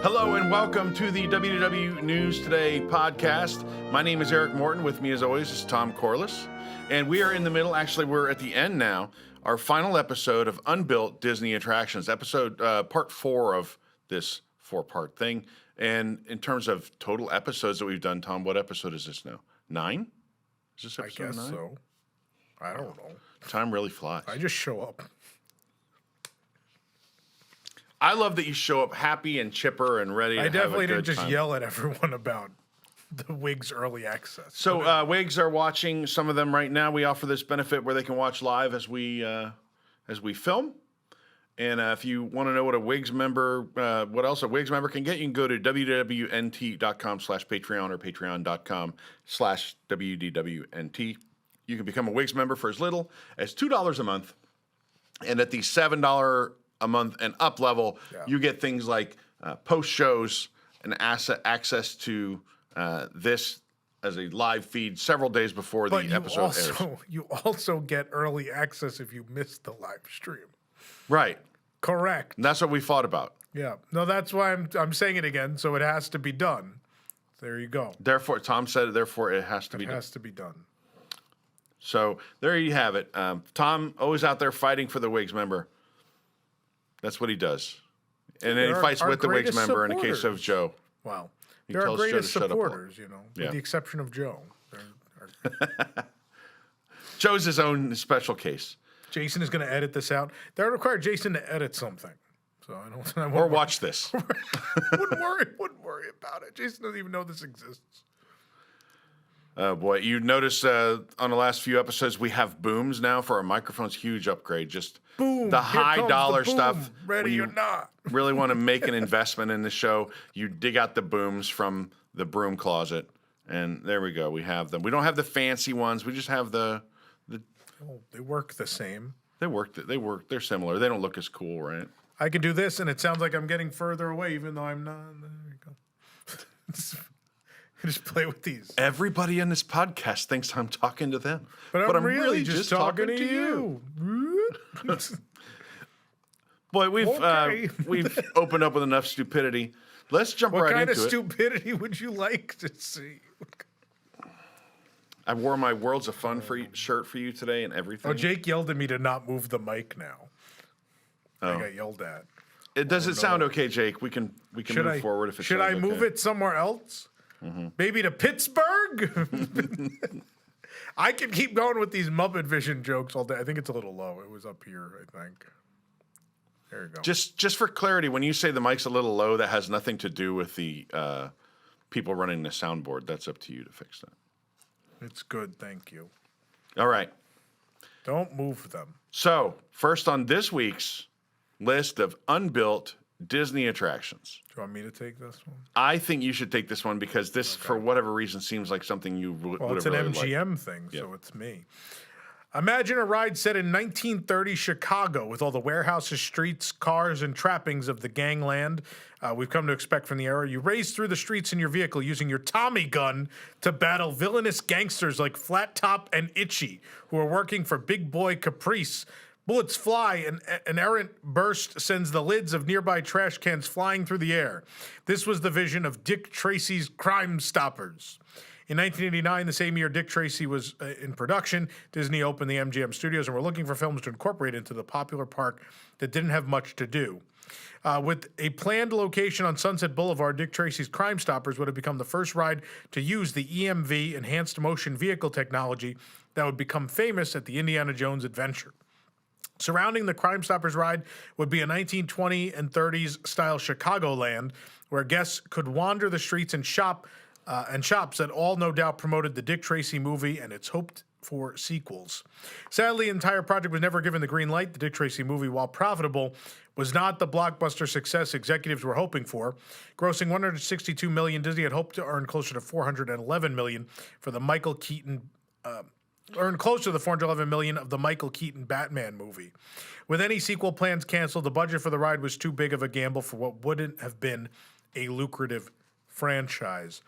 Hello and welcome to the WDW News Today podcast. My name is Eric Morton. With me as always is Tom Corliss. And we are in the middle, actually we're at the end now, our final episode of Unbuilt Disney Attractions, part 4 of this 4-part thing. And in terms of total episodes that we've done, Tom, what episode is this now? 9? Is this episode 9? I guess so. I don't know. Time really flies. I just show up. I love that you show up happy and chipper and ready to have a good time. I definitely didn't just yell at everyone about the WIGS early access. So WIGS are watching some of them right now. We offer this benefit where they can watch live as we film. And if you want to know what a WIGS member, what else a WIGS member can get, you can go to www.nt.com/Patreon or patreon.com/WDWNT. You can become a WIGS member for as little as $2 a month. And at the $7 a month and up level, you get things like post shows and access to this as a live feed several days before the episode airs. You also get early access if you missed the live stream. Right. Correct. And that's what we fought about. Yeah. No, that's why I'm saying it again. So it has to be done. There you go. Therefore, Tom said it. Therefore, it has to be done. It has to be done. So there you have it. Tom always out there fighting for the WIGS member. That's what he does. And then he fights with the WIGS member in the case of Joe. Wow. They're our greatest supporters, you know, with the exception of Joe. Joe's his own special case. Jason is going to edit this out. That would require Jason to edit something. So I don't. Or watch this. Wouldn't worry about it. Jason doesn't even know this exists. Boy, you notice on the last few episodes we have booms now for our microphones. Huge upgrade. Just boom. The high dollar stuff. Ready or not. Really want to make an investment in the show. You dig out the booms from the broom closet, and there we go. We have them. We don't have the fancy ones. We just have the. Oh, they work the same. They work. They're similar. They don't look as cool, right? I can do this, and it sounds like I'm getting further away, even though I'm not. There you go. Just play with these. Everybody on this podcast thinks I'm talking to them, but I'm really just talking to you. Boy, we've opened up with enough stupidity. Let's jump right into it. What kind of stupidity would you like to see? I wore my Worlds of Fun shirt for you today and everything. Oh, Jake yelled at me to not move the mic now. I got yelled at. Does it sound okay, Jake? We can move forward if it should sounds I move it somewhere else? Mm-hmm. Maybe to Pittsburgh? I can keep going with these Muppet Vision jokes all day. I think it's a little low. It was up here, I think. There you go. Just for clarity, when you say the mic's a little low, that has nothing to do with the people running the soundboard. That's up to you to fix that. It's good, thank you. All right. Don't move them. So, first on this week's list of unbuilt Disney attractions. Do you want me to take this one? I think you should take this one because this, for whatever reason, seems like something you would have really liked. Well, it's an MGM thing, so it's me. Imagine a ride set in 1930 Chicago with all the warehouses, streets, cars, and trappings of the gangland we've come to expect from the era. You race through the streets in your vehicle using your Tommy gun to battle villainous gangsters like Flat Top and Itchy, who are working for Big Boy Caprice. Bullets fly, and an errant burst sends the lids of nearby trash cans flying through the air. This was the vision of Dick Tracy's Crime Stoppers. In 1989, the same year Dick Tracy was in production, Disney opened the MGM studios and were looking for films to incorporate into the popular park that didn't have much to do. With a planned location on Sunset Boulevard, Dick Tracy's Crime Stoppers would have become the first ride to use the EMV, Enhanced Motion Vehicle technology, that would become famous at the Indiana Jones adventure. Surrounding the Crime Stoppers ride would be a 1920s and 30s style Chicagoland, where guests could wander the streets and shops that all no doubt promoted the Dick Tracy movie and its hoped for sequels. Sadly, the entire project was never given the green light. The Dick Tracy movie, while profitable, was not the blockbuster success executives were hoping for. Grossing $162 million, Disney had hoped to earn closer to $411 million for the Michael Keaton earned close to the $411 million of the Michael Keaton Batman movie. With any sequel plans canceled, the budget for the ride was too big of a gamble for what wouldn't have been a lucrative franchise.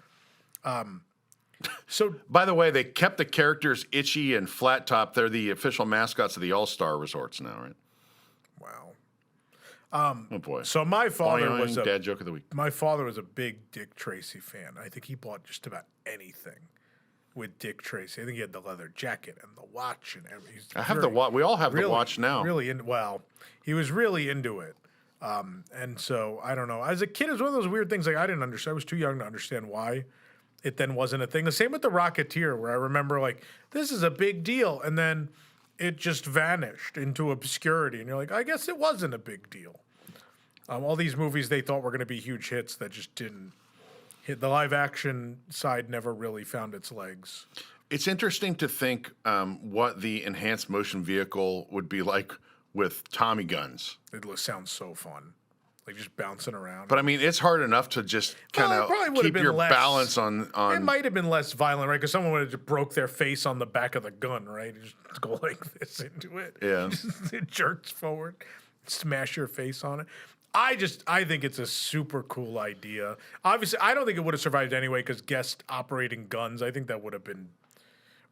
So, by the way, they kept the characters Itchy and Flat Top. They're the official mascots of the All-Star resorts now, right? Wow. Oh boy. So my father Boing, was dad joke of the week. my father was a big Dick Tracy fan. I think he bought just about anything with Dick Tracy. I think he had the leather jacket and the watch and everything. I have the watch. We all have the watch now. He was really into it. And so I don't know. As a kid, it was one of those weird things. Like I didn't understand. I was too young to understand why it then wasn't a thing. The same with the Rocketeer, where I remember like this is a big deal, and then it just vanished into obscurity. And you're like, I guess it wasn't a big deal. All these movies they thought were going to be huge hits that just didn't hit. The live action side never really found its legs. It's interesting to think what the enhanced motion vehicle would be like with Tommy guns. It sounds so fun, like just bouncing around. But I mean, it's hard enough to just kind of keep your balance on. It might have been less violent, right? Because someone would have just broke their face on the back of the gun, right? You just go like this into it. Yeah. It jerks forward, smash your face on it. I think it's a super cool idea. Obviously, I don't think it would have survived anyway because guest operating guns. I think that would have been,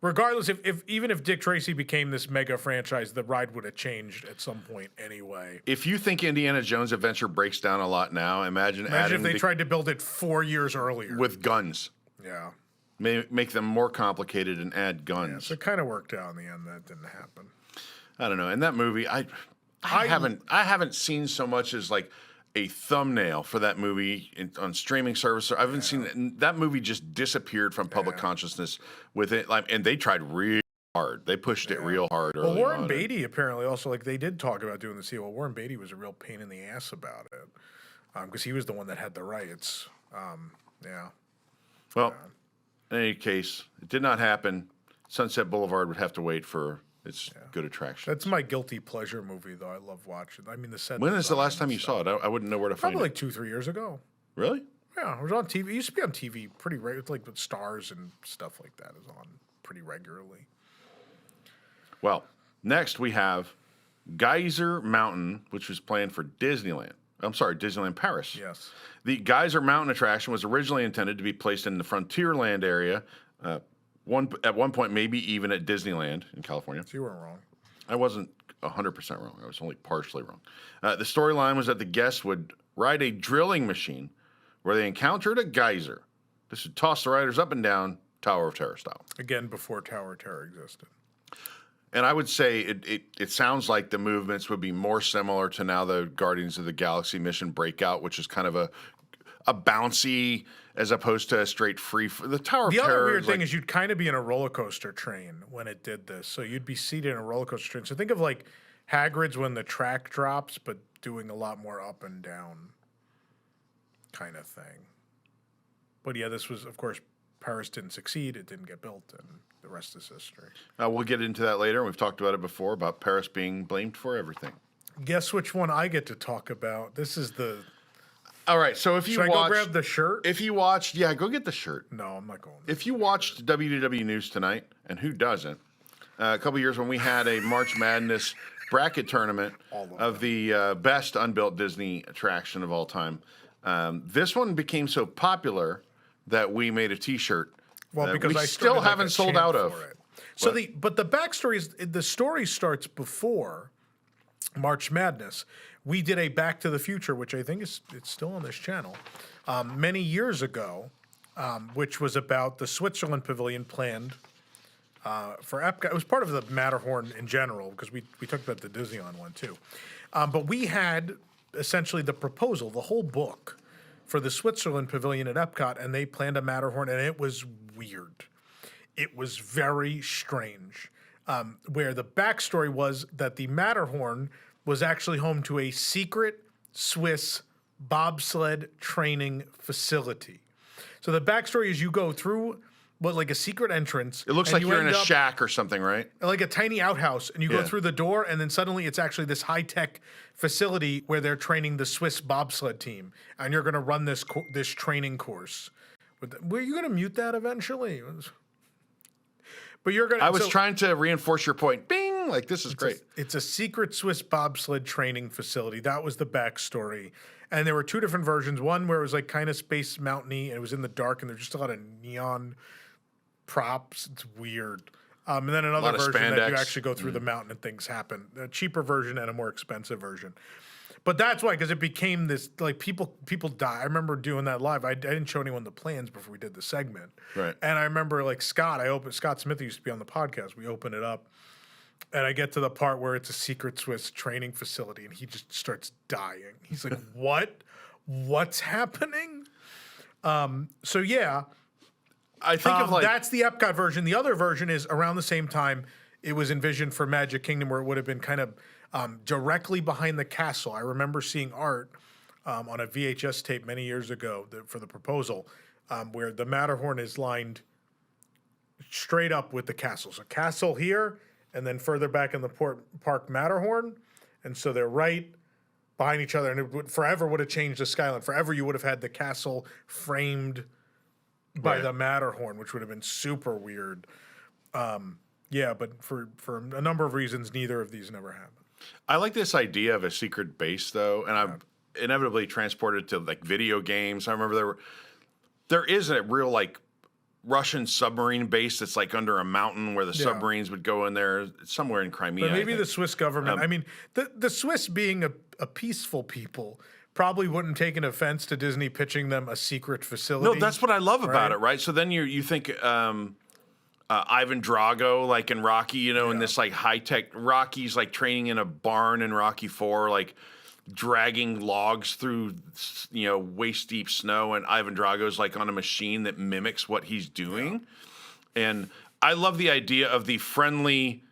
regardless. Even if Dick Tracy became this mega franchise, the ride would have changed at some point anyway. If you think Indiana Jones Adventure breaks down a lot now, imagine if they tried to build it 4 years earlier with guns. Yeah, Make them more complicated and add guns. Yeah, so it kind of worked out in the end. That didn't happen. I don't know. In that movie, I haven't seen so much as like a thumbnail for that movie on streaming service. I haven't seen it. That movie just disappeared from public consciousness with it. Like, and they tried real hard. They pushed it real hard. Well, Warren Beatty apparently also, like, they did talk about doing the sequel. Warren Beatty was a real pain in the ass about it because he was the one that had the rights. Well, in any case, it did not happen. Sunset Boulevard would have to wait for its good attraction. That's my guilty pleasure movie, though. I love watching. I mean, the set. When is the last time you saw it? I wouldn't know where to find it. Probably like 2-3 years ago. Really? Yeah, it was on TV. It used to be on TV pretty regularly, like with stars and stuff like that. It was on pretty regularly. Well, next we have Geyser Mountain, which was planned for Disneyland. I'm sorry, Disneyland Paris. Yes. The Geyser Mountain attraction was originally intended to be placed in the Frontierland area. At one point, maybe even at Disneyland in California. So you weren't wrong. I wasn't 100% wrong. I was only partially wrong. The storyline was that the guests would ride a drilling machine where they encountered a geyser. This would toss the riders up and down Tower of Terror style. Again, before Tower of Terror existed. And I would say it sounds like the movements would be more similar to now the Guardians of the Galaxy mission Breakout, which is kind of a bouncy as opposed to a straight free. The Tower of Terror. The other weird thing is you'd kind of be in a roller coaster train when it did this. So you'd be seated in a roller coaster train. So think of like Hagrid's when the track drops, but doing a lot more up and down kind of thing. But yeah, this was, of course, Paris didn't succeed. It didn't get built, and the rest is history. We'll get into that later. We've talked about it before, about Paris being blamed for everything. Guess which one I get to talk about? This is the... All right, so if you Should I go grab the shirt? If you watched, yeah, go get the shirt. No, I'm not going. If you watched WDW News tonight, and who doesn't, a couple years when we had a March Madness bracket tournament of the best unbuilt Disney attraction of all time, this one became so popular that we made a T-shirt. Well, because we I still haven't sold out of. It. So the backstory is the story starts before March Madness. We did a Back to the Future, which I think it's still on this channel, many years ago, which was about the Switzerland Pavilion planned for Epcot. It was part of the Matterhorn in general because we talked about the Disneyland one too. But we had essentially the proposal, the whole book for the Switzerland Pavilion at Epcot, and they planned a Matterhorn, and it was weird. It was very strange. Where the backstory was that the Matterhorn was actually home to a secret Swiss bobsled training facility. So the backstory is you go through like a secret entrance. It looks like you're in a shack or something, right? Like a tiny outhouse, and you go through the door, and then suddenly it's actually this high-tech facility where they're training the Swiss bobsled team, and you're going to run this training course. Were you going to mute that eventually? But you're going to... I was trying to reinforce your point. Bing! Like, this is great. It's a secret Swiss bobsled training facility. That was the backstory. And there were two different versions. One where it was like kind of Space Mountain-y, and it was in the dark, and there's just a lot of neon props. It's weird. And then another version that you actually go through the mountain and things happen. A cheaper version and a more expensive version. But that's why, because it became this, like, people die. I remember doing that live. I didn't show anyone the plans before we did the segment. Right. And I remember, like, Scott Smith, who used to be on the podcast, we open it up, and I get to the part where it's a secret Swiss training facility, and he just starts dying. He's like, what? What's happening? So, yeah. I think of like... That's the Epcot version. The other version is around the same time it was envisioned for Magic Kingdom, where it would have been kind of directly behind the castle. I remember seeing art on a VHS tape many years ago for the proposal, where the Matterhorn is lined straight up with the castle. So castle here, and then further back in the park Matterhorn. And so they're right behind each other. And it would have changed the skyline. Forever you would have had the castle framed by the Matterhorn, which would have been super weird. Yeah, but for a number of reasons, neither of these never happened. I like this idea of a secret base, though, and I've inevitably transported to like video games. I remember there is a real like Russian submarine base that's like under a mountain where the submarines would go in there. It's somewhere in Crimea. But maybe the Swiss government. I mean, the Swiss being a peaceful people probably wouldn't take an offense to Disney pitching them a secret facility. No, that's what I love about it, right? So then you think Ivan Drago, like in Rocky, in this like high tech. Rocky's like training in a barn in Rocky IV, like dragging logs through waist deep snow, and Ivan Drago's like on a machine that mimics what he's doing. And I love the idea of the friendly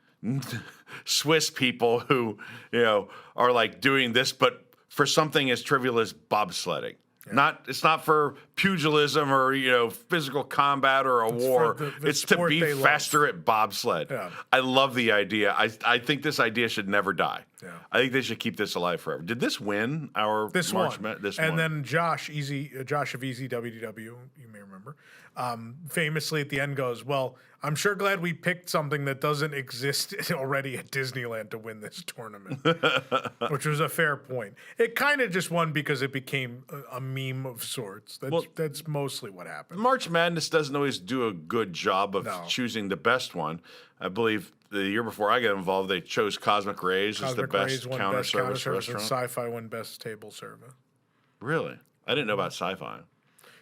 Swiss people who are like doing this, but for something as trivial as bobsledding. It's not for pugilism or physical combat or a war. It's to be faster at bobsled. Yeah. I love the idea. I think this idea should never die. Yeah. I think they should keep this alive forever. Did this win our This March? One. This and one. Then Josh of Easy WDW, you may remember, famously at the end goes, "Well, I'm sure glad we picked something that doesn't exist already at Disneyland to win this tournament," which was a fair point. It kind of just won because it became a meme of sorts. That's mostly what happened. March Madness doesn't always do a good job of choosing the best one. I believe the year before I got involved, they chose Cosmic Rays as the best counter service restaurant. And Sci-Fi won best table service. Really? I didn't know about Sci-Fi.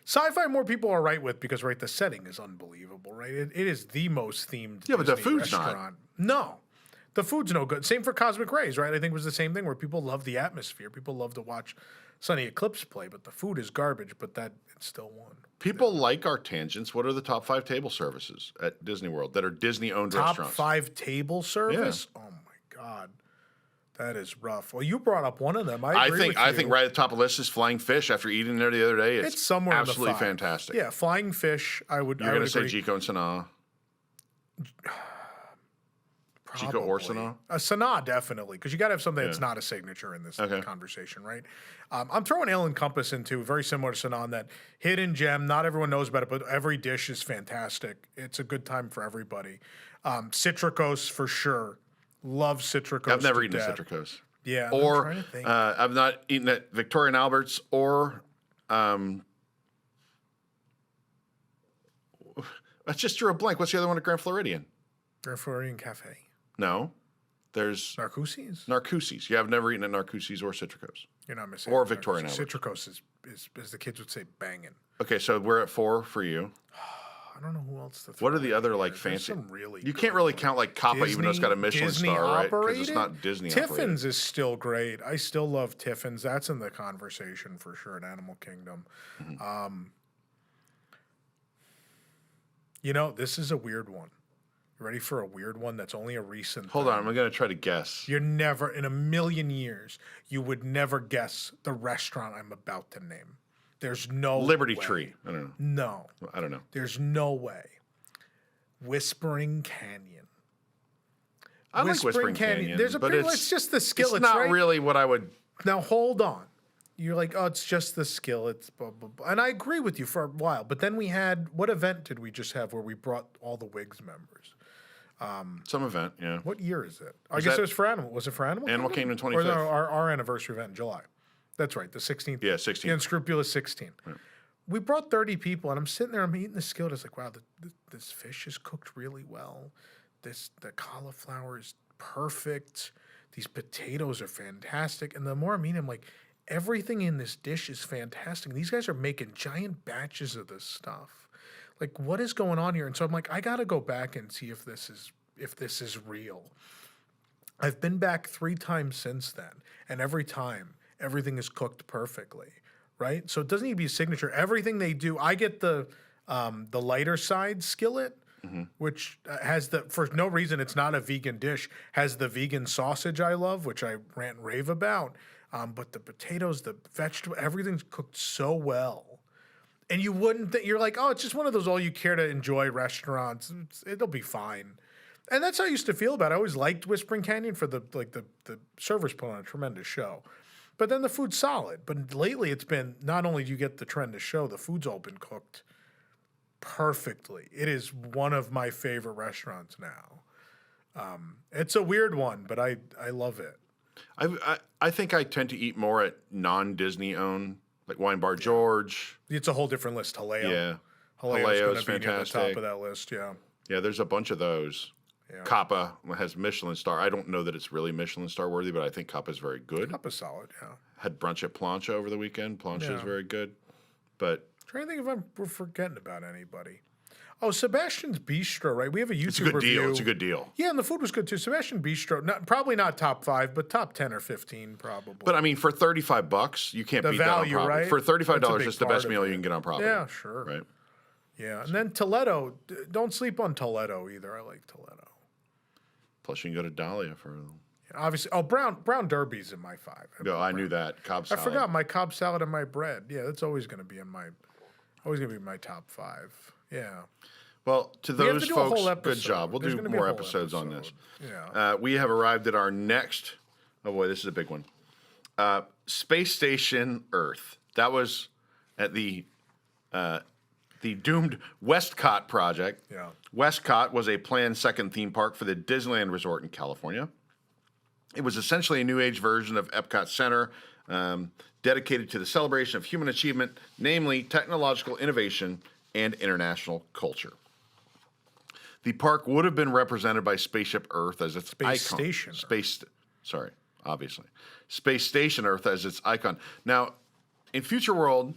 Sci-Fi more people are right with because the setting is unbelievable, right? It is the most themed Disney but the food's restaurant. No, the food's no good. Same for Cosmic Rays, right? I think it was the same thing where people love the atmosphere. People love to watch Sunny Eclipse play, but the food is garbage, but it still won. People like our tangents. What are the top 5 table services at Disney World that are Disney-owned restaurants? Top 5 table service? Yeah. Oh, my God. That is rough. Well, you brought up one of them. I think right at the top of the list is Flying Fish. After eating there the other day, it's somewhere absolutely in the 5. fantastic. Yeah, Flying Fish. You're going to say Jico and Sanaa? Jico or Sanaa? Sanaa, definitely, because you got to have something that's not a signature in this conversation, right? I'm throwing Ale and Compass into very similar to Sanaa, that hidden gem. Not everyone knows about it, but every dish is fantastic. It's a good time for everybody. Citricos for sure. Love Citricos. I've never eaten a Citricos. Yeah. Or I've not eaten at Victoria and Albert's or I just drew a blank. What's the other one at Grand Floridian? Grand Floridian Cafe. No. There's Narcoossee's. You have never eaten at Narcoossee's or Citricos. You're not missing. Or Victoria and Albert's. Citricos is, as the kids would say, banging. Okay, so we're at 4 for you. I don't know who else to throw. What are the other like fancy? You can't really count like Kappa, even though it's got a Michelin star, right? Because it's not Disney Tiffin's operated. is still great. I still love Tiffin's. That's in the conversation for sure at Animal Kingdom. Mm-hmm. This is a weird one. You ready for a weird one that's only a recent Hold on, I'm going to try to guess. You're never, in a million years, you would never guess the restaurant I'm about to name. There's no Liberty way. Tree. I don't know. No. I don't know. There's no way. Whispering Canyon. I like Whispering Canyon. There's but it's just the skillets, It's not right? really what I would... Now, hold on. You're like, oh, it's just the skillets, blah, blah, blah. And I agree with you for a while. But then we had... What event did we just have where we brought all the WIGS members? Some event, yeah. What year is it? I guess it was for Animal. Was it for Animal Animal Kingdom 25th. Or no, our anniversary event in July. That's right, the 16th. Yeah, 16th. The Unscrupulous 16. Yeah. We brought 30 people, and I'm sitting there, I'm eating the skillet. It's like, wow, this fish is cooked really well. The cauliflower is perfect. these potatoes are fantastic. And the more I'm eating, I'm like, everything in this dish is fantastic. These guys are making giant batches of this stuff. Like, what is going on here? And so I'm like, I got to go back and see if this is real. I've been back 3 times since then, and every time everything is cooked perfectly, right? So it doesn't need to be a signature. Everything they do, I get the lighter side skillet, which has for no reason, it's not a vegan dish, has the vegan sausage I love, which I rant and rave about. But the potatoes, the vegetable, everything's cooked so well. And you wouldn't think, you're like, oh, it's just one of those all you care to enjoy restaurants. It'll be fine. And that's how I used to feel about it. I always liked Whispering Canyon for the servers put on a tremendous show. But then the food's solid. But lately it's been, not only do you get the tremendous show, the food's all been cooked perfectly. It is one of my favorite restaurants now. It's a weird one, but I love it. I think I tend to eat more at non-Disney owned, like Wine Bar George. It's a whole different list. Haleo. Yeah. Haleo's Haleo's going to be near the top fantastic. of that list, yeah. Yeah, there's a bunch of those. Yeah. Kappa has Michelin star. I don't know that it's really Michelin star worthy, but I think Kappa is very good. Kappa's solid, yeah. Had brunch at Plancha over the weekend. Plancha is very good. But Trying to think if we're forgetting about anybody. Oh, Sebastian's Bistro, right? We have a YouTube it's a good review. deal. It's a good deal. Yeah, and the food was good too. Sebastian Bistro, probably not top 5, but top 10 or 15 probably. But I mean, for $35, you can't The beat value, that on property. right? For That's a $35, big it's the part best of meal it. you can get on property. Yeah, sure. Right. Yeah, and then Toledo. Don't sleep on Toledo either. I like Toledo. Plus, you can go to Dahlia for. Obviously, Brown Derby's in my 5. No, I knew that. Cobb salad. I forgot my Cobb salad and my bread. Yeah, that's always going to be my top 5. Yeah. Well, to We have those to do a whole folks, good episode. job. We'll There's do gonna be a more whole episodes on this. Yeah. We have arrived at our next. Oh boy, this is a big one. Space Station Earth. That was at the doomed Westcott project. Yeah. Westcott was a planned second theme park for the Disneyland Resort in California. It was essentially a new age version of Epcot Center, dedicated to the celebration of human achievement, namely technological innovation and international culture. The park would have been represented by Spaceship Earth as its icon. Station Space Station Earth as its icon. Now, in Future World,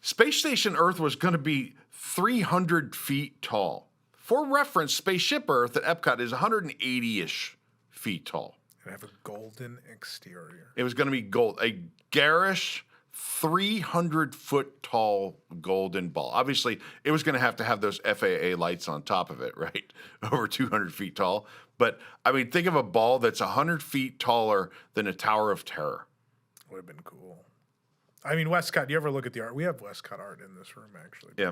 Space Station Earth was going to be 300 feet tall. For reference, Spaceship Earth at Epcot is 180-ish feet tall. And have a golden exterior. It was going to be gold, a garish 300-foot tall golden ball. Obviously, it was going to have those FAA lights on top of it, right? Over 200 feet tall. But, I mean, think of a ball that's 100 feet taller than a Tower of Terror. Would have been cool. I mean, Westcott, you ever look at the art? We have Westcott art in this room, actually. Yeah.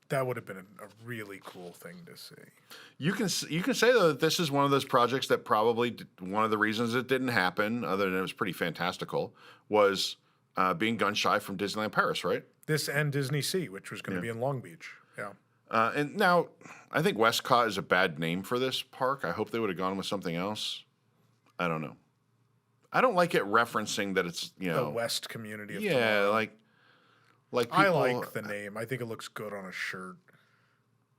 That would have been a really cool thing to see. You can say, though, that this is one of those projects that probably one of the reasons it didn't happen, other than it was pretty fantastical, was being gun shy from Disneyland Paris, right? This and Disney Sea, which was going to be in Long Beach. Yeah. And now, I think Westcott is a bad name for this park. I hope they would have gone with something else. I don't know. I don't like it referencing that it's, The West community of yeah, Toronto. like people, I like the name. I think it looks good on a shirt.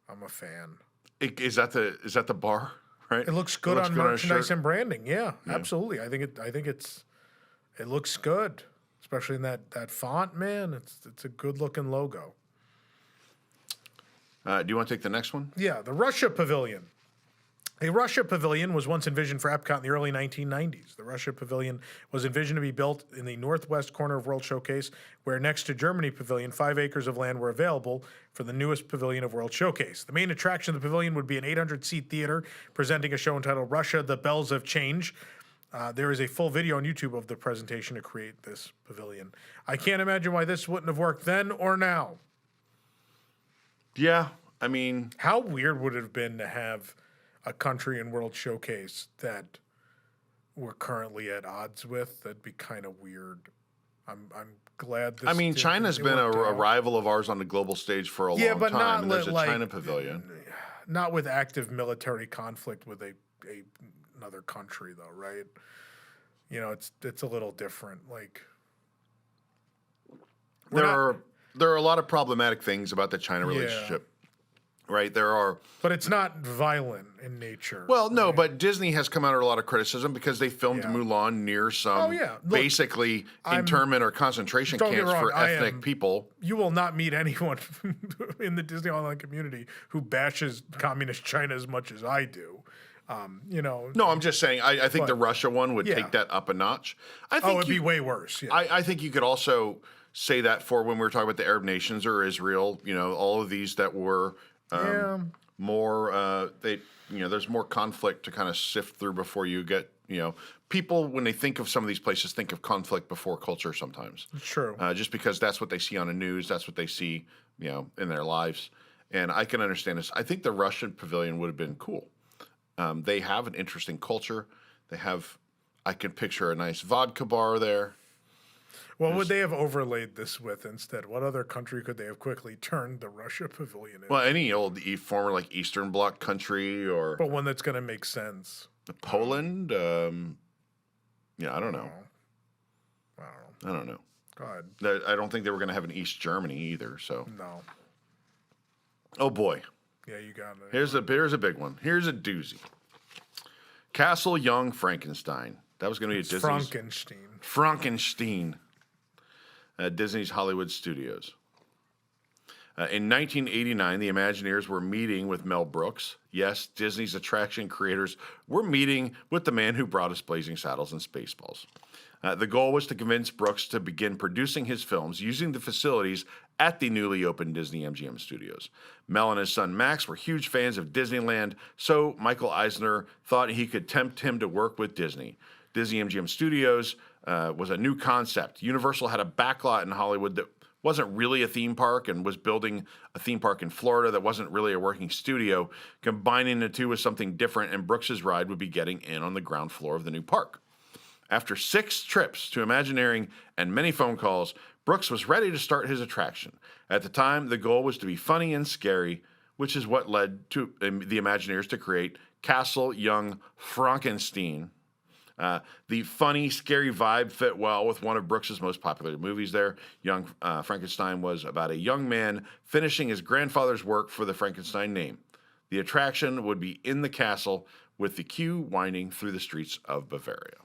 I'm a fan. Is that the bar, right? It looks good on merchandise shirt. and branding. Yeah, absolutely. I think it looks good, especially in that font, man. It's a good looking logo. Do you want to take the next one? Yeah, the Russia Pavilion. A Russia Pavilion was once envisioned for Epcot in the early 1990s. The Russia Pavilion was envisioned to be built in the northwest corner of World Showcase, where next to Germany Pavilion, 5 acres of land were available for the newest pavilion of World Showcase. The main attraction of the pavilion would be an 800-seat theater presenting a show entitled Russia, the Bells of Change. There is a full video on YouTube of the presentation to create this pavilion. I can't imagine why this wouldn't have worked then or now. Yeah, I mean, How weird would it have been to have a country in World Showcase that we're currently at odds with? That'd be kind of weird. I'm glad this. I mean, China's been a rival of ours on the global stage for a long but time. not And there's a like- China pavilion. not with active military conflict with another country, though, right? It's a little different. Like There are a lot of problematic things about the China relationship. right? There are. But it's not violent in nature. Well, no, but Disney has come under a lot of criticism because they filmed Mulan near some Look, basically internment or concentration camps for ethnic people. You will not meet anyone in the Disney online community who bashes communist China as much as I do. No, I'm just saying. I think the Russia one would take that up a notch. I think it'd be way worse. Yeah. I think you could also say that for when we were talking about the Arab nations or Israel. All of these that were more. There's more conflict to kind of sift through before you get. People when they think of some of these places think of conflict before culture sometimes. True. Just because that's what they see on the news, that's what they see, in their lives, and I can understand this. I think the Russian pavilion would have been cool. They have an interesting culture. I can picture a nice vodka bar there. What would they have overlaid this with instead? What other country could they have quickly turned the Russia pavilion into? Well, any old former Eastern Bloc country but one that's going to make sense. Poland. I don't know. I don't know. Go ahead. I don't think they were going to have an East Germany either. So no. Oh boy. Yeah, you got it. Here's a big one. Here's a doozy. Castle Young Frankenstein. That was going to be a Disney's Frankenstein. Disney's Hollywood Studios. In 1989, the Imagineers were meeting with Mel Brooks. Yes, Disney's attraction creators were meeting with the man who brought us Blazing Saddles and Spaceballs. The goal was to convince Brooks to begin producing his films using the facilities at the newly opened Disney MGM studios. Mel and his son Max were huge fans of Disneyland, so Michael Eisner thought he could tempt him to work with Disney. Disney MGM Studios was a new concept. Universal had a backlot in Hollywood that wasn't really a theme park and was building a theme park in Florida that wasn't really a working studio. Combining the two was something different, and Brooks's ride would be getting in on the ground floor of the new park. After 6 trips to Imagineering and many phone calls, Brooks was ready to start his attraction. At the time, the goal was to be funny and scary, which is what led to the Imagineers to create Castle Young Frankenstein. The funny, scary vibe fit well with one of Brooks's most popular movies there. Young Frankenstein was about a young man finishing his grandfather's work for the Frankenstein name. The attraction would be in the castle with the queue winding through the streets of Bavaria.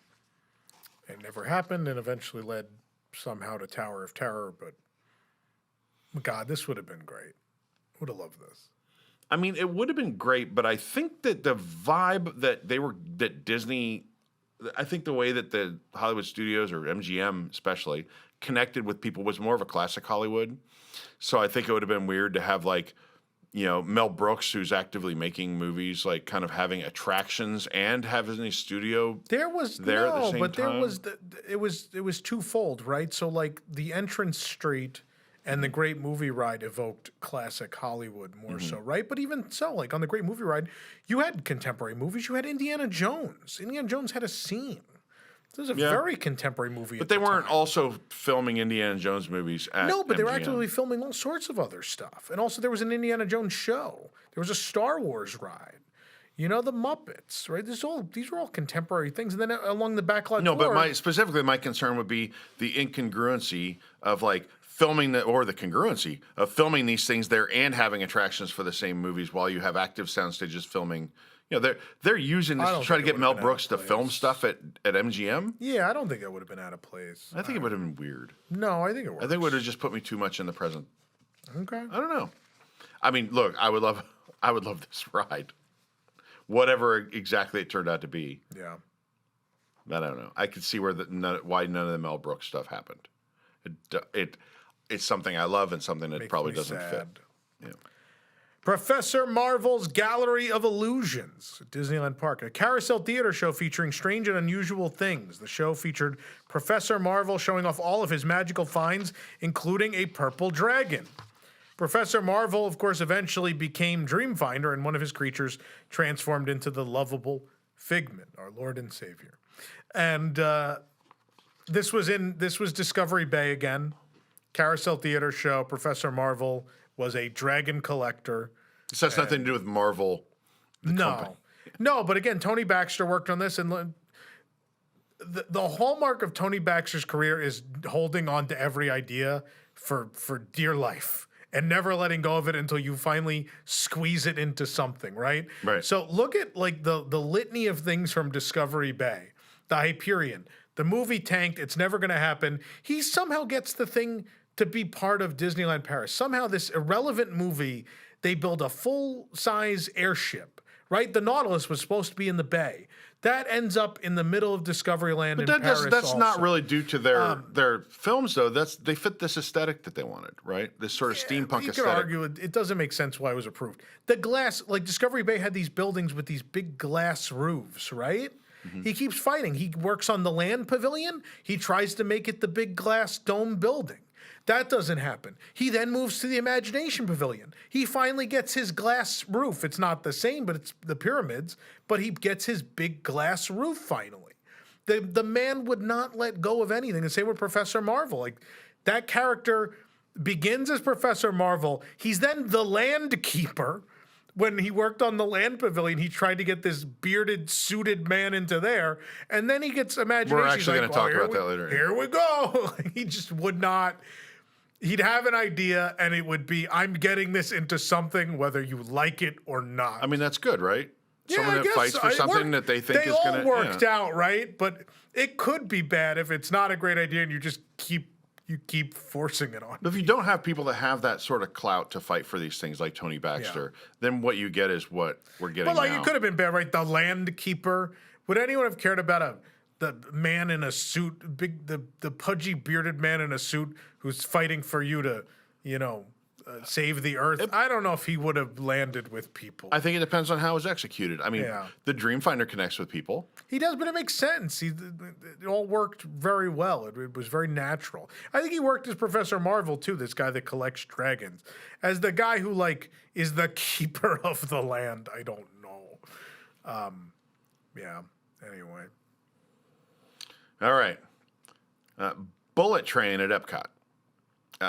It never happened and eventually led somehow to Tower of Terror, but God, this would have been great. Would have loved this. I mean, it would have been great, but I think that the vibe that Disney, I think the way that the Hollywood studios or MGM especially connected with people was more of a classic Hollywood. So I think it would have been weird to have Mel Brooks, who's actively making movies, kind of having attractions and having a studio. At the same time. It was twofold, right? So the entrance street and the Great Movie Ride evoked classic Hollywood more so, right? But even so, on the Great Movie Ride, you had contemporary movies. You had Indiana Jones. Indiana Jones had a scene. This was a very contemporary movie. But they weren't also filming Indiana Jones movies at No, but they were MGM. actively filming all sorts of other stuff. And also there was an Indiana Jones show. There was a Star Wars ride. The Muppets, right? These were all contemporary things. And then along the backlot but my concern would be the incongruency of filming the congruency of filming these things there and having attractions for the same movies while you have active sound stages filming. They're using this to try to get Mel Brooks to film stuff at MGM. Yeah, I don't think that would have been out of place. I think it would have been weird. No, I think it works. I think it would have just put me too much in the present. Okay. I don't know. I mean, look, I would love this ride, whatever exactly it turned out to be. Yeah. But I don't know. I could see why none of the Mel Brooks stuff happened. It's something I love and something that Makes probably me doesn't sad. fit. Yeah. Professor Marvel's Gallery of Illusions at Disneyland Park, a carousel theater show featuring strange and unusual things. The show featured Professor Marvel showing off all of his magical finds, including a purple dragon. Professor Marvel, of course, eventually became Dreamfinder, and one of his creatures transformed into the lovable Figment, our Lord and Savior. And this was Discovery Bay again. Carousel theater show. Professor Marvel was a dragon collector. This has nothing to do with Marvel. No, but again, Tony Baxter worked on this, and the hallmark of Tony Baxter's career is holding on to every idea for dear life and never letting go of it until you finally squeeze it into something, right? Right. So look at like the litany of things from Discovery Bay, the Hyperion, the movie tanked, it's never going to happen. He somehow gets the thing to be part of Disneyland Paris. Somehow this irrelevant movie, they build a full-size airship, right? The Nautilus was supposed to be in the bay. That ends up in the middle of Discoveryland in Paris. That's not also. really due to their films, though. They fit this aesthetic that they wanted, right? This sort of steampunk You aesthetic. could argue it doesn't make sense why it was approved. The glass, like Discovery Bay had these buildings with these big glass roofs, right? He keeps fighting. He works on the land pavilion. He tries to make it the big glass dome building. That doesn't happen. He then moves to the Imagination Pavilion. He finally gets his glass roof. It's not the same, but it's the pyramids. But he gets his big glass roof finally. The man would not let go of anything. The same with Professor Marvel. Like that character begins as Professor Marvel. He's then the land keeper. When he worked on the land pavilion, he tried to get this bearded, suited man into there. And then he gets Imagination. We're actually going to talk about that later. Here we go. He just would not. He'd have an idea, and it would be, I'm getting this into something, whether you like it or not. I mean, that's good, right? Someone I that fights for something that they think is going to... They all worked out, right? But it could be bad if it's not a great idea and you just keep forcing it on. But if you don't have people that have that sort of clout to fight for these things like Tony Baxter, then what you get is what we're getting But like now. it could have been bad, right? The land keeper. Would anyone have cared about the man in a suit, the pudgy bearded man in a suit who's fighting for you to, save the Earth? I don't know if he would have landed with people. I think it depends on how it's executed. I mean, the Dreamfinder connects with people. He does, but it makes sense. It all worked very well. It was very natural. I think he worked as Professor Marvel too. This guy that collects dragons, as the guy who is the keeper of the land. I don't know. Anyway. All right. Bullet Train at Epcot.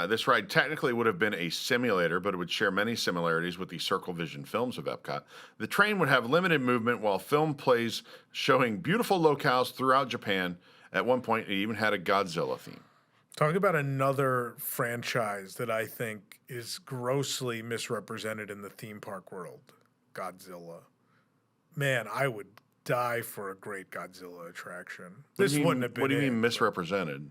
This ride technically would have been a simulator, but it would share many similarities with the Circle Vision films of Epcot. The train would have limited movement while film plays showing beautiful locales throughout Japan. At one point, it even had a Godzilla theme. Talk about another franchise that I think is grossly misrepresented in the theme park world. Godzilla. Man, I would die for a great Godzilla attraction. This wouldn't have been. What do you mean misrepresented?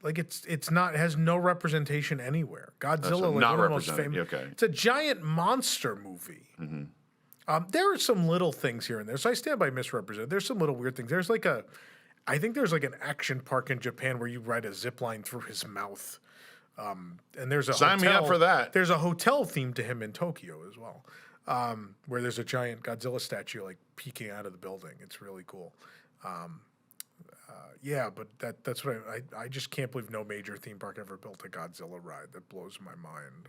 Like it has no representation anywhere. Godzilla, not one of the most represented. famous. Okay. It's a giant monster movie. There are some little things here and there. So I stand by misrepresented. There's some little weird things. I think there's like an action park in Japan where you ride a zip line through his mouth. And there's a Sign me up for that. There's a hotel themed to him in Tokyo as well, where there's a giant Godzilla statue like peeking out of the building. It's really cool. But that's what I just can't believe no major theme park ever built a Godzilla ride. That blows my mind.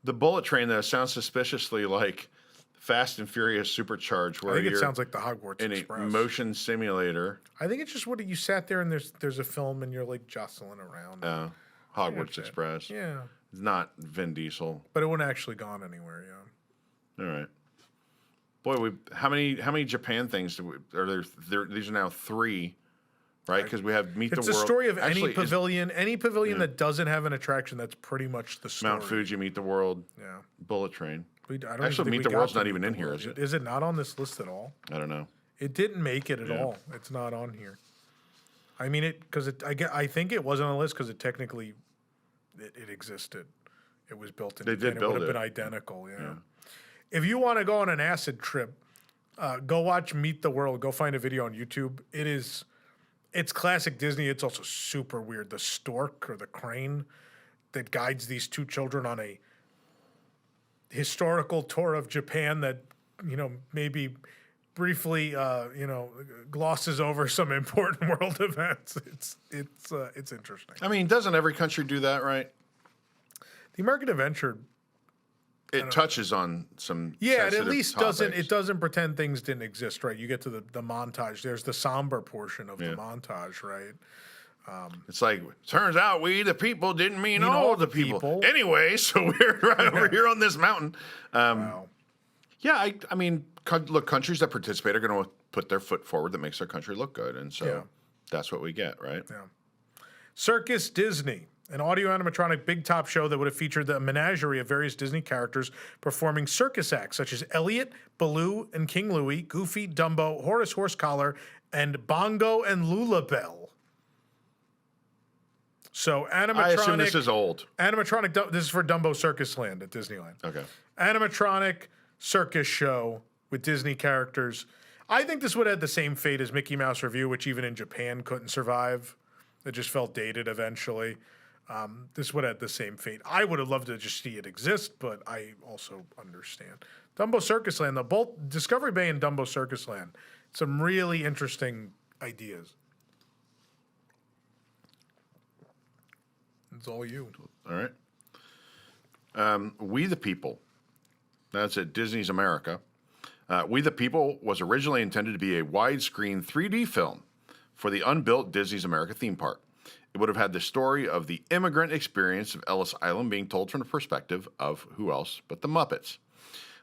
The Bullet Train, though, sounds suspiciously like Fast and Furious Supercharged, where I think it you're sounds like the Hogwarts in Express. a motion simulator. I think it's just what you sat there and there's a film and you're like jostling around. Hogwarts Express. Yeah. It's not Vin Diesel. But it wouldn't actually gone anywhere, All right. Boy, how many Japan things are there? These are now 3, right? Because we have Meet the World. It's the story of Actually, any pavilion that doesn't have an attraction. That's pretty much the story. Mount Fuji, Meet the World. Yeah. Bullet Train. Actually, Meet the World's not even in here, is it? Is it not on this list at all? I don't know. It didn't make it at all. It's not on here. I mean, I think it wasn't on the list because it technically it existed. It was built in. They did build it. Would have been identical. Yeah. If you want to go on an acid trip, go watch Meet the World. Go find a video on YouTube. It's classic Disney. It's also super weird. The stork or the crane that guides these 2 children on a historical tour of Japan that, maybe briefly, glosses over some important world events. It's interesting. I mean, doesn't every country do that, right? The American Adventure. It touches on some. Yeah, it at least topics. doesn't pretend things didn't exist, right? You get to the montage. There's the somber portion of the montage, right? It's like, turns out we the people didn't mean all the people. Anyway, so we're right over here on this mountain. Wow. Yeah, I mean, look, countries that participate are going to put their foot forward that makes their country look good, and so that's what we get, right? Yeah. Circus Disney. An audio animatronic big top show that would have featured the menagerie of various Disney characters performing circus acts such as Elliot, Baloo, and King Louie, Goofy, Dumbo, Horace Horsecollar, and Bongo and Lulabelle. So animatronic. I assume this is old. Animatronic. This is for Dumbo Circus Land at Disneyland. Okay. Animatronic circus show with Disney characters. I think this would have had the same fate as Mickey Mouse Revue, which even in Japan couldn't survive. It just felt dated eventually. This would have had the same fate. I would have loved to just see it exist, but I also understand. Dumbo Circus Land, though, both Discovery Bay and Dumbo Circus Land, some really interesting ideas. It's all you. All right. We the People. That's at Disney's America. We the People was originally intended to be a widescreen 3D film for the Unbuilt Disney's America theme park. It would have had the story of the immigrant experience of Ellis Island being told from the perspective of who else but the Muppets.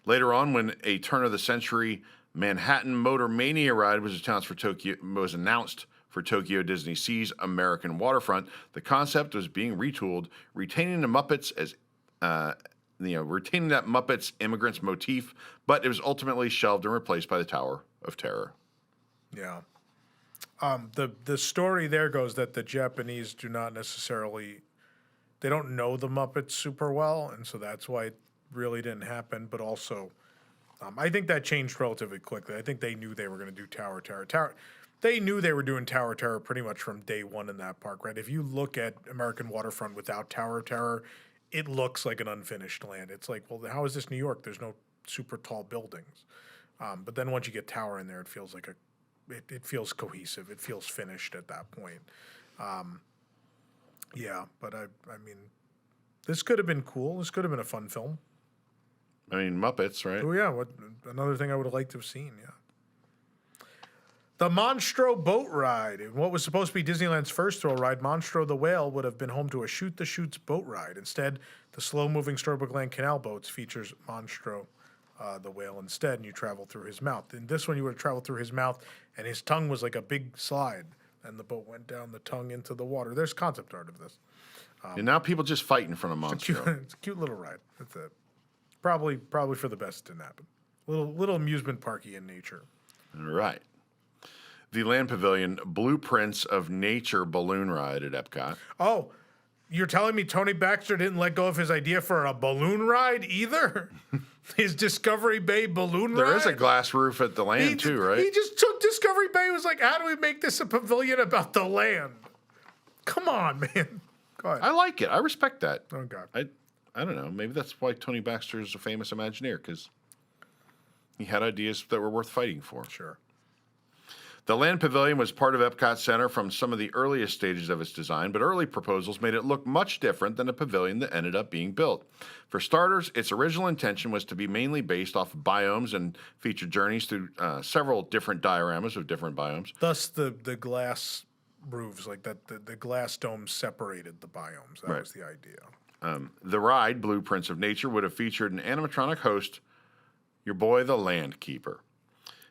Later on, when a turn-of-the-century Manhattan Motor Mania ride was announced for Tokyo Disney Sea's American waterfront, the concept was being retooled, retaining the Muppets as retaining that Muppets immigrants motif, but it was ultimately shelved and replaced by the Tower of Terror. Yeah. The story there goes that the Japanese do not necessarily, they don't know the Muppets super well, and so that's why it really didn't happen. But also, I think that changed relatively quickly. I think they knew they were going to do Tower of Terror. They knew they were doing Tower of Terror pretty much from day one in that park, right? If you look at American Waterfront without Tower of Terror, it looks like an unfinished land. It's like, well, how is this New York? There's no super tall buildings. But then once you get Tower in there, it feels like it feels cohesive. It feels finished at that point. Yeah, but I mean, this could have been cool. This could have been a fun film. I mean, Muppets, right? Oh, yeah. Another thing I would have liked to have seen, yeah. The Monstro boat ride. In what was supposed to be Disneyland's first thrill ride, Monstro the Whale would have been home to a Shoot the Chutes boat ride. Instead, the slow-moving Storybook Land Canal boats features Monstro the Whale instead, and you travel through his mouth. In this one, you would have traveled through his mouth, and his tongue was like a big slide, and the boat went down the tongue into the water. There's concept art of this. And now people just fight in front of Monstro. It's a cute little ride. That's it. Probably for the best it didn't happen. Little amusement parky in nature. All right. The Land Pavilion Blueprints of Nature balloon ride at Epcot. Oh, you're telling me Tony Baxter didn't let go of his idea for a balloon ride either? His Discovery Bay balloon ride? There is a glass roof at the land too, right? He just took Discovery Bay and was like, how do we make this a pavilion about the land? Come on, man. Go ahead. I like it. I respect that. Oh, God. I don't know. Maybe that's why Tony Baxter is a famous Imagineer, because he had ideas that were worth fighting for. Sure. The Land Pavilion was part of Epcot Center from some of the earliest stages of its design, but early proposals made it look much different than the pavilion that ended up being built. For starters, its original intention was to be mainly based off of biomes and featured journeys through several different dioramas of different biomes. Thus, the glass roofs, like that, the glass domes separated the biomes. That was the idea. The ride, Blueprints of Nature, would have featured an animatronic host, your boy the Land Keeper.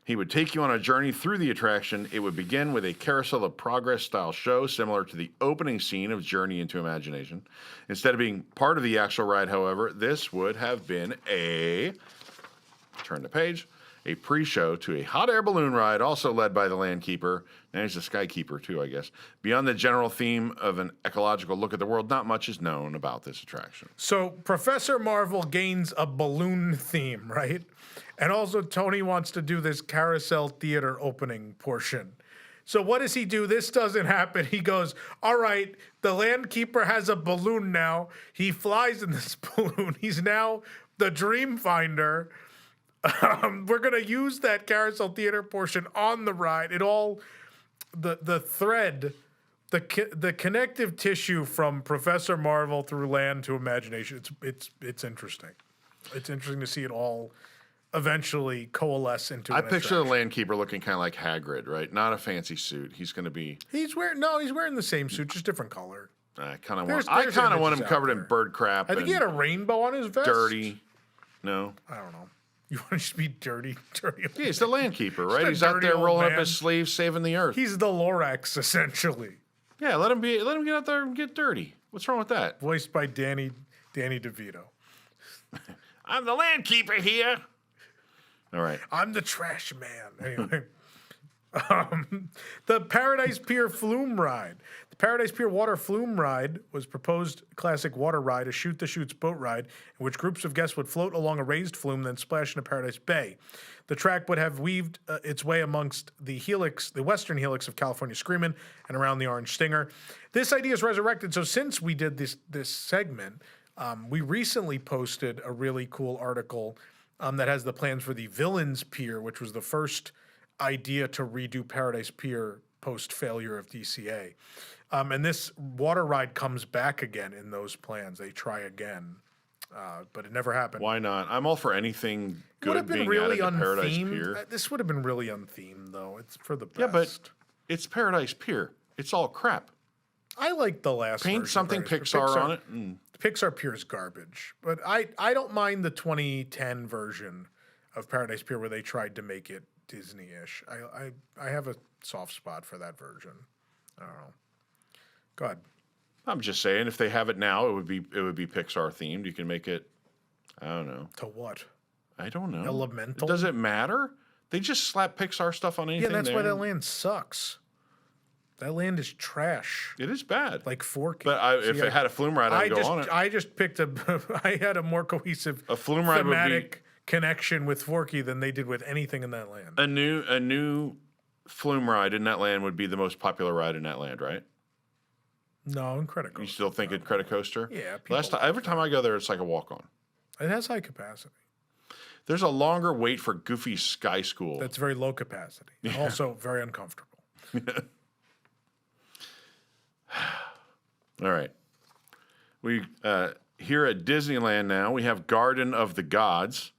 He would take you on a journey through the attraction. It would begin with a Carousel of Products style show similar to the opening scene of Journey into Imagination. Instead of being part of the actual ride, however, this would have been turn the page, a pre-show to a hot air balloon ride, also led by the Land Keeper. And he's the Sky Keeper, too, I guess. Beyond the general theme of an ecological look at the world, not much is known about this attraction. So Professor Marvel gains a balloon theme, right? And also Tony wants to do this Carousel Theater opening portion. So what does he do? This doesn't happen. He goes, all right, the Land Keeper has a balloon now. He flies in this balloon. He's now the Dream Finder. We're going to use that Carousel Theater portion on the ride. It all, the thread, the connective tissue from Professor Marvel through Land to Imagination, it's interesting. It's interesting to see it all eventually coalesce into I picture the Land Keeper looking kind of like Hagrid, right? Not a fancy suit. He's going to be... He's wearing the same suit, just different color. I kind of want him covered in bird crap. I think he had a rainbow on his vest. Dirty. No. I don't know. You want to just be dirty? Yeah, he's the Land Keeper, right? He's out there rolling up his sleeves, saving the earth. He's the Lorax, essentially. Yeah, let him get out there and get dirty. What's wrong with that? Voiced by Danny DeVito. I'm the land keeper here. All right. I'm the trash man. Anyway. The Paradise Pier Flume Ride. The Paradise Pier Water Flume Ride was proposed classic water ride, a shoot-the-chutes boat ride, in which groups of guests would float along a raised flume, then splash into Paradise Bay. The track would have weaved its way amongst the western helix of California Screamin' and around the Orange Stinger. This idea is resurrected, so since we did this segment, we recently posted a really cool article that has the plans for the Villains Pier, which was the first idea to redo Paradise Pier post-failure of DCA. And this water ride comes back again in those plans. They try again, but it never happened. Why not? I'm all for anything good being really added to Paradise Pier. This would have been really unthemed, though. It's for the best. Yeah, but it's Paradise Pier. It's all crap. I like the last Paint version something of Paradise Pier. Pixar on it. Pixar Pier is garbage. But I don't mind the 2010 version of Paradise Pier where they tried to make it Disney-ish. I have a soft spot for that version. I don't know. Go ahead. I'm just saying, if they have it now, it would be Pixar themed. You can make it. I don't know. To what? I don't know. Elemental? Does it matter? They just slap Pixar stuff on anything. Yeah, that's why that land sucks. That land is trash. It is bad. Like Forky. But if it had a flume ride, I'd go on it. I just picked I had a more cohesive flume ride thematic connection with Forky than they did with anything in that land. A new flume ride in that land would be the most popular ride in that land, right? No, Incredicoaster. You still think Incredicoaster? Yeah. Every time I go there, it's like a walk-on. It has high capacity. There's a longer wait for Goofy's Sky School. That's very low capacity. Yeah. Also very uncomfortable. All right. We here at Disneyland now, we have Garden of the Gods.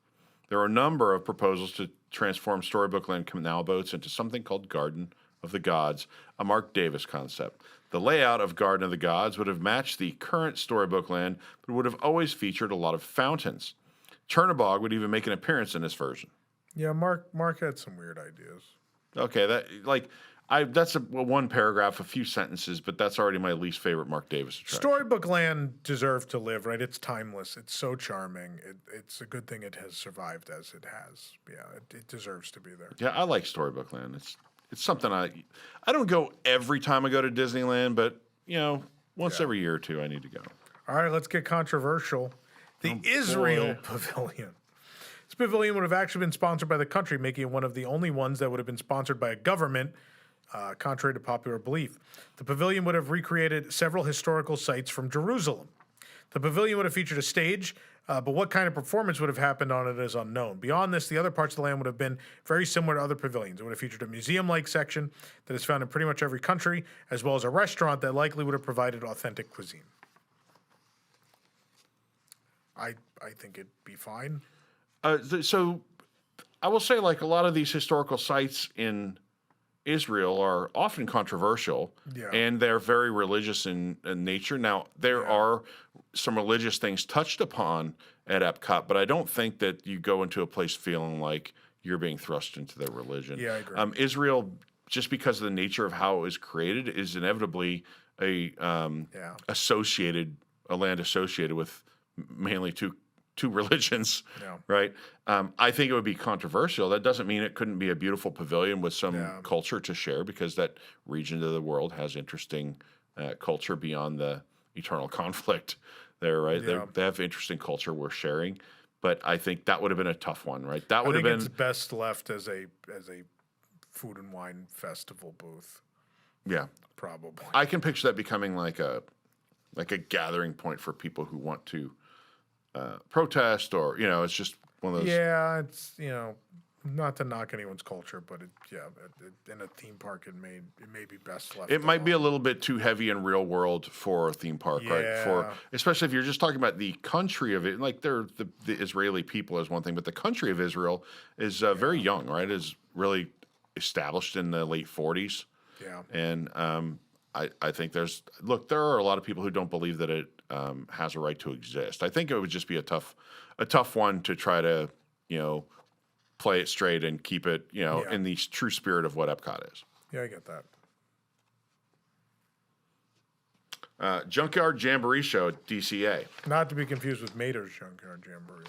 There are a number of proposals to transform Storybook Land canal boats into something called Garden of the Gods, a Mark Davis concept. The layout of Garden of the Gods would have matched the current Storybook Land, but would have always featured a lot of fountains. Chernabog would even make an appearance in this version. Yeah, Mark had some weird ideas. Okay, that's one paragraph, a few sentences, but that's already my least favorite Mark Davis attraction. Storybook Land deserved to live, right? It's timeless. It's so charming. It's a good thing it has survived as it has. Yeah, it deserves to be there. Yeah, I like Storybook Land. It's something I don't go every time I go to Disneyland, but once every year or two I need to go. All right, let's get controversial. The Israel Pavilion. This pavilion would have actually been sponsored by the country, making it one of the only ones that would have been sponsored by a government, contrary to popular belief. The pavilion would have recreated several historical sites from Jerusalem. The pavilion would have featured a stage, but what kind of performance would have happened on it is unknown. Beyond this, the other parts of the land would have been very similar to other pavilions. It would have featured a museum-like section that is found in pretty much every country, as well as a restaurant that likely would have provided authentic cuisine. I think it'd be fine. So I will say, like, a lot of these historical sites in Israel are often controversial, and they're very religious in nature. Now, there are some religious things touched upon at Epcot, but I don't think that you go into a place feeling like you're being thrust into their religion. Yeah, I agree. Israel, just because of the nature of how it was created, is inevitably a land associated with mainly two religions, right? I think it would be controversial. That doesn't mean it couldn't be a beautiful pavilion with some culture to share, because that region of the world has interesting culture beyond the eternal conflict there, right? They have interesting culture worth sharing, but I think that would have been a tough one, right? That would have been. It's best left as a food and wine festival booth. Yeah, probably. I can picture that becoming like a gathering point for people who want to protest, or it's just one of those. Yeah, it's not to knock anyone's culture, but in a theme park, it may be best left. It might be a little bit too heavy in real world for a theme park, right? Especially if you're just talking about the country of it, like the Israeli people is one thing, but the country of Israel is very young, right? Is really established in the late 40s. Yeah, and I think there are a lot of people who don't believe that it has a right to exist. I think it would just be a tough one to try to, play it straight and keep it, in the true spirit of what Epcot is. Yeah, I get that. Junkyard Jamboree show at DCA. Not to be confused with Mater's Junkyard Jamboree.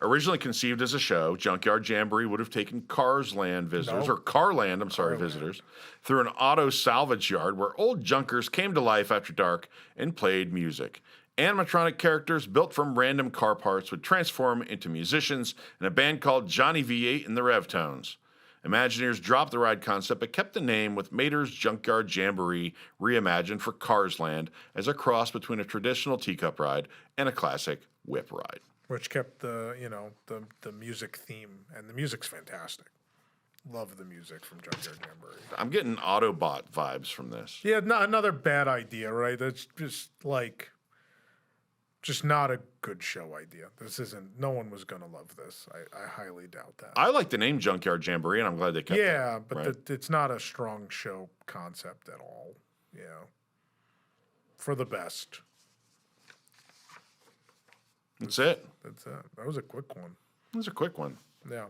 Originally conceived as a show, Junkyard Jamboree would have taken Carland visitors through an auto salvage yard where old junkers came to life after dark and played music. Animatronic characters built from random car parts would transform into musicians in a band called Johnny V8 and the Revtones. Imagineers dropped the ride concept but kept the name with Mater's Junkyard Jamboree reimagined for Carsland as a cross between a traditional teacup ride and a classic whip ride. Which kept the music theme, and the music's fantastic. Love the music from Junkyard Jamboree. I'm getting Autobot vibes from this. Yeah, another bad idea, right? That's just not a good show idea. No one was going to love this. I highly doubt that. I like the name Junkyard Jamboree, and I'm glad they kept it. Yeah, but it's not a strong show concept at all. Yeah. For the best. That's it. That was a quick one. It was a quick one. Yeah.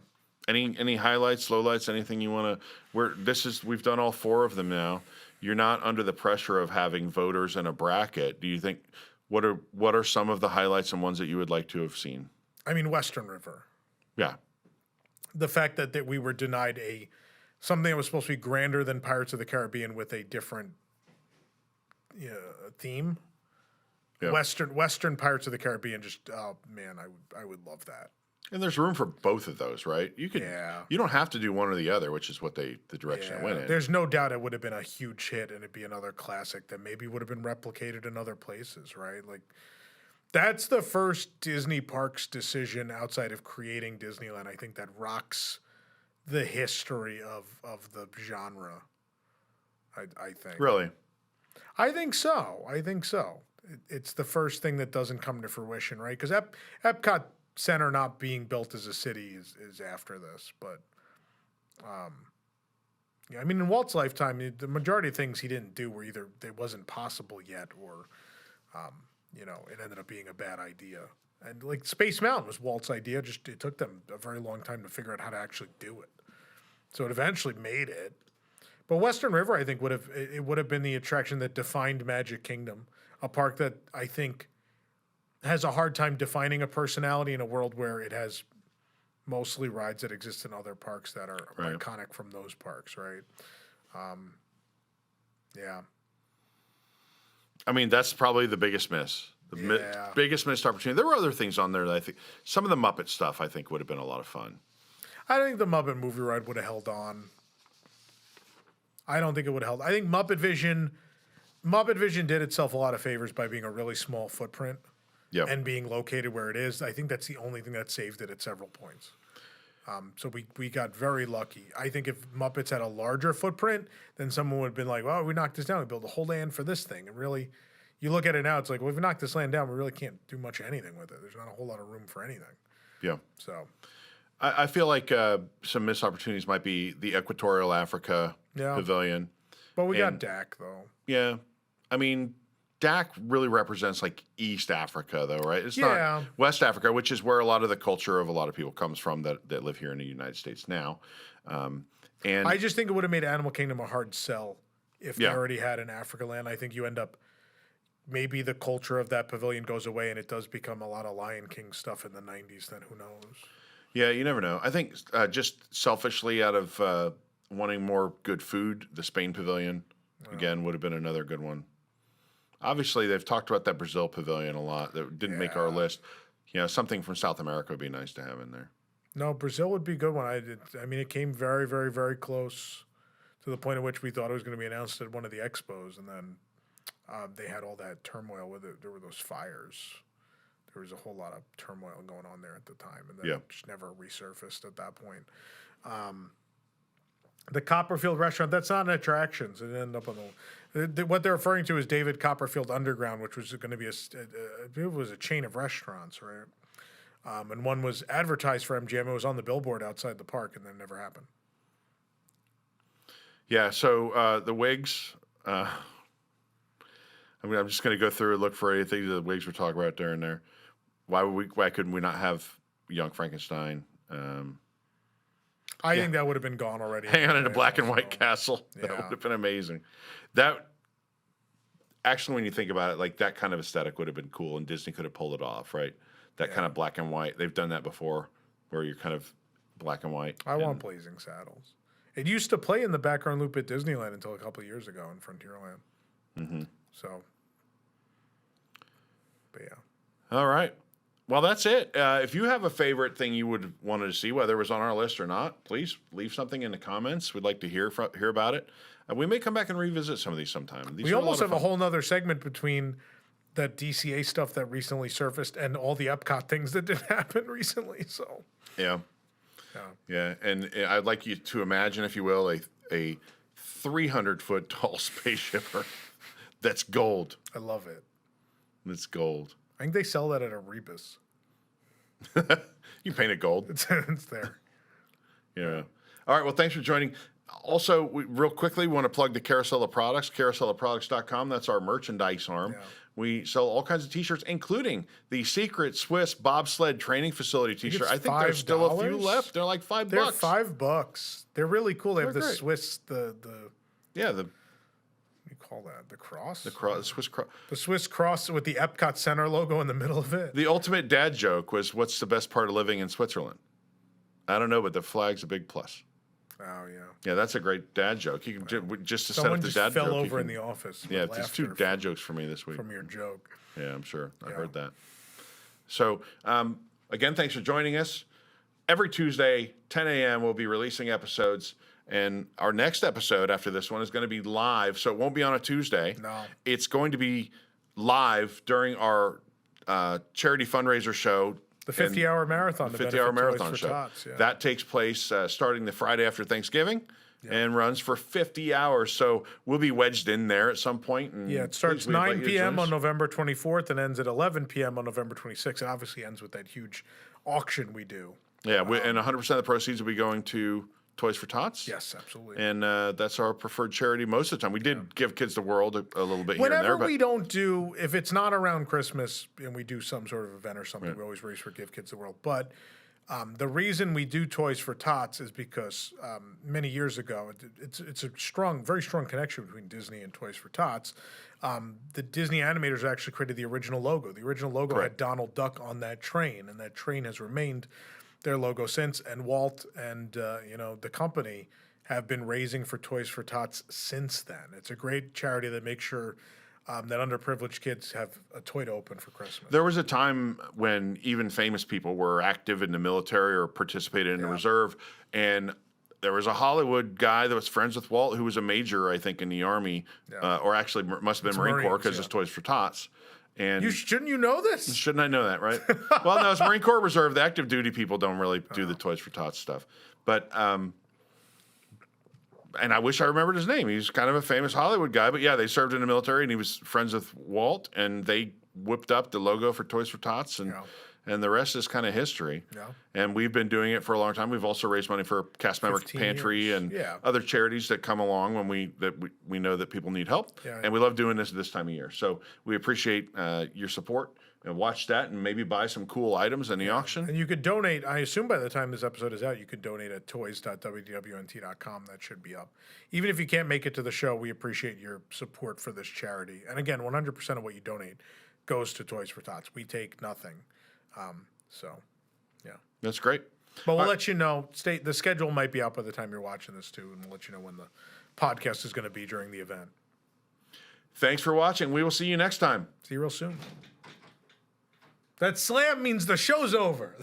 Any highlights, lowlights, anything you want to? We've done all 4 of them now. You're not under the pressure of having voters in a bracket. Do you think? What are some of the highlights and ones that you would like to have seen? I mean, Western River. Yeah. The fact that we were denied something that was supposed to be grander than Pirates of the Caribbean with a different theme. Yeah. Western Pirates of the Caribbean, I would love that. And there's room for both of those, right? You don't have to do one or the other, which is what the direction it went in. There's no doubt it would have been a huge hit and it'd be another classic that maybe would have been replicated in other places, right? Like that's the first Disney Parks decision outside of creating Disneyland, I think, that rocks the history of the genre. I think. Really? I think so. It's the first thing that doesn't come to fruition, right? Because Epcot Center not being built as a city is after this, but I mean, in Walt's lifetime, the majority of things he didn't do were either it wasn't possible yet, or it ended up being a bad idea. And like Space Mountain was Walt's idea, just it took them a very long time to figure out how to actually do it. So it eventually made it. But Western River, I think, would have been the attraction that defined Magic Kingdom, a park that I think has a hard time defining a personality in a world where it has mostly rides that exist in other parks that are iconic from those parks, right? Yeah. I mean, that's probably the biggest miss. Biggest missed opportunity. There were other things on there that I think, some of the Muppet stuff I think would have been a lot of fun. I think the Muppet movie ride would have held on. I don't think it would have held. I think Muppet Vision did itself a lot of favors by being a really small footprint. Yep. And being located where it is. I think that's the only thing that saved it at several points. So we got very lucky. I think if Muppets had a larger footprint, then someone would have been like, well, we knocked this down. We built a whole land for this thing. And really, you look at it now, it's like, well, if we knock this land down, we really can't do much of anything with it. There's not a whole lot of room for anything. Yeah. So I feel like some missed opportunities might be the Equatorial Africa Pavilion. But we got DAC, though. Yeah. I mean, DAC really represents like East Africa, though, right? It's not West Africa, which is where a lot of the culture of a lot of people comes from that live here in the United States now. And I just think it would have made Animal Kingdom a hard sell if they already had an Africa land. I think you end up, maybe the culture of that pavilion goes away and it does become a lot of Lion King stuff in the 90s, then who knows? Yeah, you never know. I think just selfishly out of wanting more good food, the Spain Pavilion, again, would have been another good one. Obviously, they've talked about that Brazil Pavilion a lot. That didn't make our list. Something from South America would be nice to have in there. No, Brazil would be a good one. I mean, it came very, very, very close to the point at which we thought it was going to be announced at one of the expos, and then they had all that turmoil with it. There were those fires. There was a whole lot of turmoil going on there at the time, and then it just never resurfaced at that point. The Copperfield restaurant, that's not an attraction. So it ended up on what they're referring to is David Copperfield Underground, which was going to be it was a chain of restaurants, right? And one was advertised for MGM. It was on the billboard outside the park, and then never happened. Yeah, so the WIGS, I'm just going to go through and look for anything the WIGS were talking about during there. Why couldn't we not have Young Frankenstein? I think that would have been gone already. Hang on in a black and white castle. That Yeah. would have been amazing. That actually, when you think about it, like that kind of aesthetic would have been cool, and Disney could have pulled it off, right? That kind of black and white. They've done that before, where you're kind of black and white. I want Blazing Saddles. It used to play in the background loop at Disneyland until a couple of years ago in Frontierland. Mm-hmm. So, but yeah. All right. Well, that's it. If you have a favorite thing you would wanted to see, whether it was on our list or not, please leave something in the comments. We'd like to hear about it. We may come back and revisit some of these sometime. We almost have a whole nother segment between that DCA stuff that recently surfaced and all the Epcot things that didn't happen recently. So yeah. And I'd like you to imagine, if you will, a 300-foot tall spaceship that's gold. I love it. It's gold. I think they sell that at a Rebus. You paint it gold. It's there. Yeah. All right. Well, thanks for joining. Also, real quickly, we want to plug the Carousel of Products, carouselofproducts.com. That's our merchandise arm. Yeah. We sell all kinds of T-shirts, including the secret Swiss bobsled training facility T-shirt. I think there's still a few left. They're like $5. They're $5. They're really cool. They have the great. Swiss, the what do you call that? The cross? The Swiss cross. The Swiss cross with the Epcot Center logo in the middle of it. The ultimate dad joke was, what's the best part of living in Switzerland? I don't know, but the flag's a big plus. Oh, yeah. Yeah, that's a great dad joke. You can just to Someone set up the dad joke. Someone just fell over in the office. Yeah, it's 2 dad jokes for me this week. From your joke. Yeah, I'm sure. I heard that. So, again, thanks for joining us. Every Tuesday, 10 a.m., we'll be releasing episodes. And our next episode after this one is going to be live. So it won't be on a Tuesday. No. It's going to be live during our charity fundraiser show. The 50-hour marathon. The 50-hour marathon show. Tots, yeah. That takes place starting the Friday after Thanksgiving and runs for 50 hours. So we'll be wedged in there at some point. And it starts 9 p.m. on November 24th and ends at 11 p.m. on November 26th. It obviously ends with that huge auction we do. Yeah, and 100% of the proceeds will be going to Toys for Tots. Yes, absolutely. And that's our preferred charity most of the time. We did give Kids the World a little bit here and there. Whenever we don't do, if it's not around Christmas and we do some sort of event or something, we always raise for Give Kids the World. But the reason we do Toys for Tots is because many years ago, it's a very strong connection between Disney and Toys for Tots. The Disney animators actually created the original logo. The original logo had Donald Duck on that train, and that train has remained their logo since, and Walt and the company have been raising for Toys for Tots since then. It's a great charity that makes sure that underprivileged kids have a toy to open for Christmas. There was a time when even famous people were active in the military or participated in the reserve, and there was a Hollywood guy that was friends with Walt who was a major, I think, in the Army, or actually must have been Marine Corps because it's Toys for Tots. And shouldn't you know this? Shouldn't I know that, right? Well, no, it's Marine Corps Reserve. The active duty people don't really do the Toys for Tots stuff. But, and I wish I remembered his name. He's kind of a famous Hollywood guy. But yeah, they served in the military, and he was friends with Walt, and they whipped up the logo for Toys for Tots, and the rest is kind of history. Yeah. And we've been doing it for a long time. We've also raised money for Cast Member Pantry and other charities that come along when we know that people need help. Yeah, and we love doing this time of year. So we appreciate your support. And watch that and maybe buy some cool items in the auction. And you could donate. I assume by the time this episode is out, you could donate at toys.wdwnt.com. That should be up. Even if you can't make it to the show, we appreciate your support for this charity. And again, 100% of what you donate goes to Toys for Tots. We take nothing. That's great. But we'll let you know. The schedule might be out by the time you're watching this too, and we'll let you know when the podcast is going to be during the event. Thanks for watching. We will see you next time. See you real soon. That slam means the show's over.